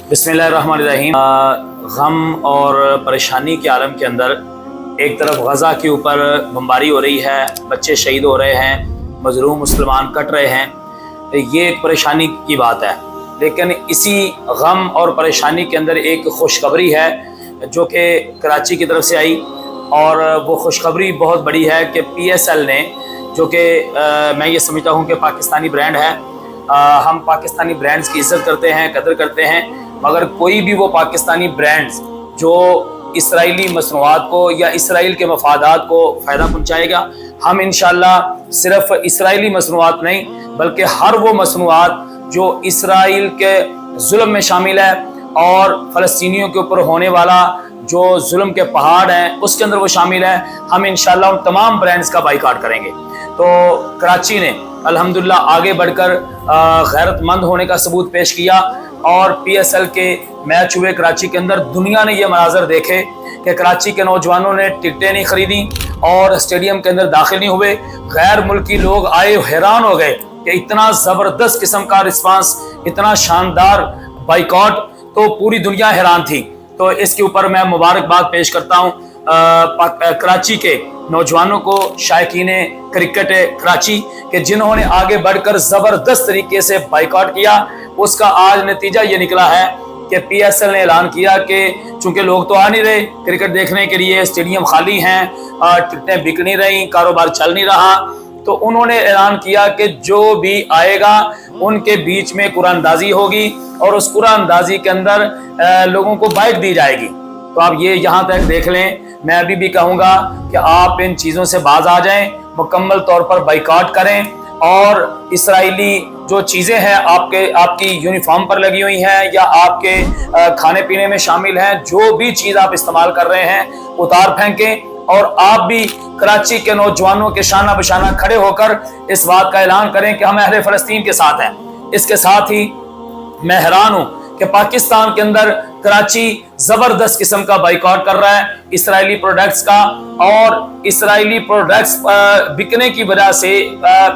बिस्मिल्लाहिर्रहमानिर्रहीम। गम और परेशानी के आलम के अंदर एक तरफ गज़ा के ऊपर बमबारी हो रही है, बच्चे शहीद हो रहे हैं, मजलूम मुसलमान कट रहे हैं, ये एक परेशानी की बात है। लेकिन इसी गम और परेशानी के अंदर एक खुशखबरी है जो कि कराची की तरफ से आई, और वो खुशखबरी बहुत बड़ी है कि PSL ने, जो कि मैं ये समझता हूँ कि पाकिस्तानी ब्रांड है, हम पाकिस्तानी ब्रांड्स की इज़्ज़त करते हैं, कदर करते हैं, मगर कोई भी वो पाकिस्तानी ब्रांड्स जो इसराइली मसनूआत को या इसराइल के मफादात को फ़ायदा पहुँचाएगा, हम इंशाअल्लाह सिर्फ इसराइली मसनूआत नहीं बल्कि हर वो मसनूआत जो इसराइल के जुल्म में शामिल है और फ़लस्तीनियों के ऊपर होने वाला जो जुल्म के पहाड़ हैं उसके अंदर वो शामिल है, हम इंशाअल्लाह उन तमाम ब्रांड्स का बाइकाट करेंगे। तो कराची ने अल्हम्दुलिल्लाह आगे बढ़कर गैरतमंद होने का सबूत पेश किया और PSL के मैच हुए कराची के अंदर। दुनिया ने ये मनाजर देखे कि कराची के नौजवानों ने टिकटें नहीं खरीदी और स्टेडियम के अंदर दाखिल नहीं हुए। गैर मुल्की लोग आए, हैरान हो गए कि इतना ज़बरदस्त किस्म का रिस्पांस, इतना शानदार बाइकॉट, तो पूरी दुनिया हैरान थी। तो इसके ऊपर मैं मुबारकबाद पेश करता हूँ कराची के नौजवानों को, शायकीने क्रिकेट कराची के, जिन्होंने आगे बढ़कर ज़बरदस्त तरीके से बाइकॉट किया। उसका आज नतीजा ये निकला है कि PSL ने ऐलान किया कि चूंकि लोग तो आ नहीं रहे क्रिकेट देखने के लिए, स्टेडियम खाली हैं, टिकटें बिक नहीं रही, कारोबार चल नहीं रहा, तो उन्होंने ऐलान किया कि जो भी आएगा उनके बीच में कुरानंदाजी होगी और उस कुरानंदाजी के अंदर लोगों को बाइक दी जाएगी। तो आप ये यहाँ तक देख लें, मैं अभी भी कहूँगा कि आप इन चीज़ों से बाज आ जाएं, मुकम्मल तौर पर बाइकाट करें और इसराइली जो चीज़ें हैं आपकी यूनिफॉर्म पर लगी हुई हैं या आपके खाने पीने में शामिल हैं, जो भी चीज़ आप इस्तेमाल कर रहे हैं उतार फेंकें। और आप भी कराची के नौजवानों के शाना बशाना खड़े होकर इस बात का ऐलान करें कि हम अहले फ़लस्तीन के साथ हैं। इसके साथ ही मैं हैरान हूँ कि पाकिस्तान के अंदर कराची ज़बरदस्त किस्म का बाइकआउट कर रहा है इसराइली प्रोडक्ट्स का, और इसराइली प्रोडक्ट्स बिकने की वजह से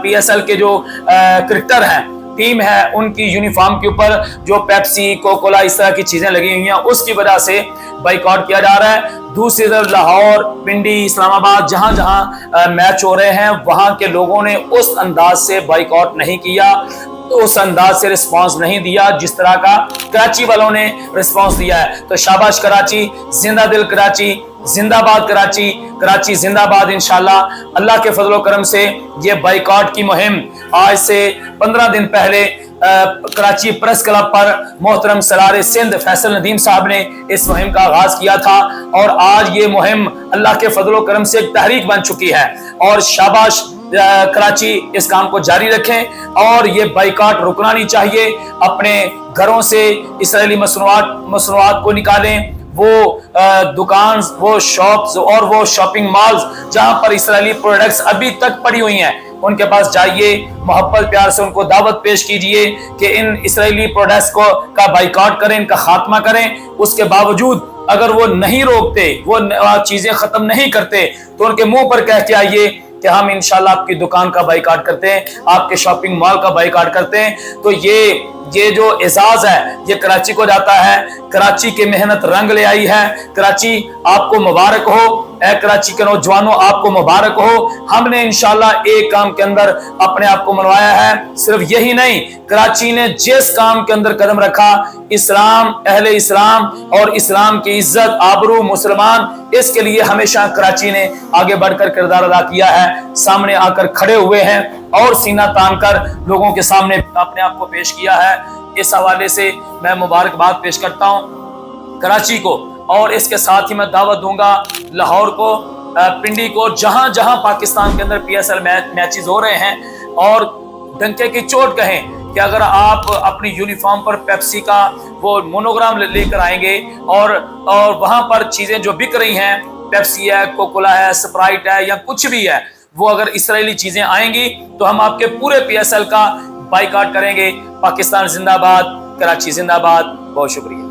PSL के जो क्रिकेटर हैं, टीम है, उनकी यूनिफॉर्म के ऊपर जो पेप्सी, कोकोला, इस तरह की चीज़ें लगी हुई हैं, उसकी वजह से बाइकआउट किया जा रहा है। दूसरी तरफ लाहौर, पिंडी, इस्लामाबाद, जहाँ जहाँ मैच हो रहे हैं वहाँ के लोगों ने उस अंदाज से बाइकआउट नहीं किया, तो उस अंदाज से रिस्पांस नहीं दिया जिस तरह का कराची वालों ने रिस्पांस दिया है। तो शाबाश कराची, जिंदा दिल कराची, जिंदाबाद कराची, कराची जिंदाबाद। इंशाल्लाह अल्लाह के फजल व करम से ये बाइकआउट की मुहिम आज से 15 दिन पहले कराची प्रेस क्लब पर मोहतरम सलार सिंध फैसल नदीम साहब ने इस मुहिम का आगाज किया था, और आज ये मुहिम अल्लाह के फजल व करम से एक तहरीक बन चुकी है। और शाबाश कराची, इस काम को जारी रखें और ये बाइकाट रुकना नहीं चाहिए। अपने घरों से इसराइली मसनूआत को निकालें, वो दुकान, वो शॉप्स और वो शॉपिंग मॉल्स जहां पर इसराइली प्रोडक्ट्स अभी तक पड़ी हुई हैं, उनके पास जाइए, मोहब्बत प्यार से उनको दावत पेश कीजिए कि इन इसराइली प्रोडक्ट्स का बाइकाट करें, इनका खात्मा करें। उसके बावजूद अगर वो नहीं रोकते, वो चीजें खत्म नहीं करते, तो उनके मुंह पर कह के आइए कि हम इंशाल्लाह आपकी दुकान का बाइकाट करते हैं, आपके शॉपिंग मॉल का बाइकाट करते हैं। तो ये जो एजाज है ये कराची को जाता है। कराची की मेहनत रंग ले आई है। कराची आपको मुबारक हो, ए कराची के नौजवानों आपको मुबारक हो। हमने इंशाल्लाह एक काम के अंदर अपने आप को मनवाया है। सिर्फ यही नहीं, कराची ने जिस काम के अंदर कदम रखा, इस्लाम, अहले इस्लाम और इस्लाम की इज्जत, आबरू, मुसलमान, इसके लिए हमेशा कराची ने आगे बढ़कर किरदार अदा किया है। सामने आकर खड़े हुए हैं और सीना तान कर लोगों के सामने अपने आप को पेश किया है। इस हवाले से मैं मुबारकबाद पेश करता हूँ कराची को, और इसके साथ ही मैं दावत दूंगा लाहौर को, पिंडी को, जहां जहां पाकिस्तान के अंदर PSL मैचेस हो रहे हैं, और डंके की चोट कहें कि अगर आप अपनी यूनिफॉर्म पर पेप्सी का वो मोनोग्राम लेकर आएंगे और वहां पर चीजें जो बिक रही हैं, पेप्सी है, कोकोला है, स्प्राइट है या कुछ भी है, वो अगर इसराइली चीजें आएंगी तो हम आपके पूरे PSL का बाइकाट करेंगे। पाकिस्तान जिंदाबाद, कराची जिंदाबाद। बहुत शुक्रिया।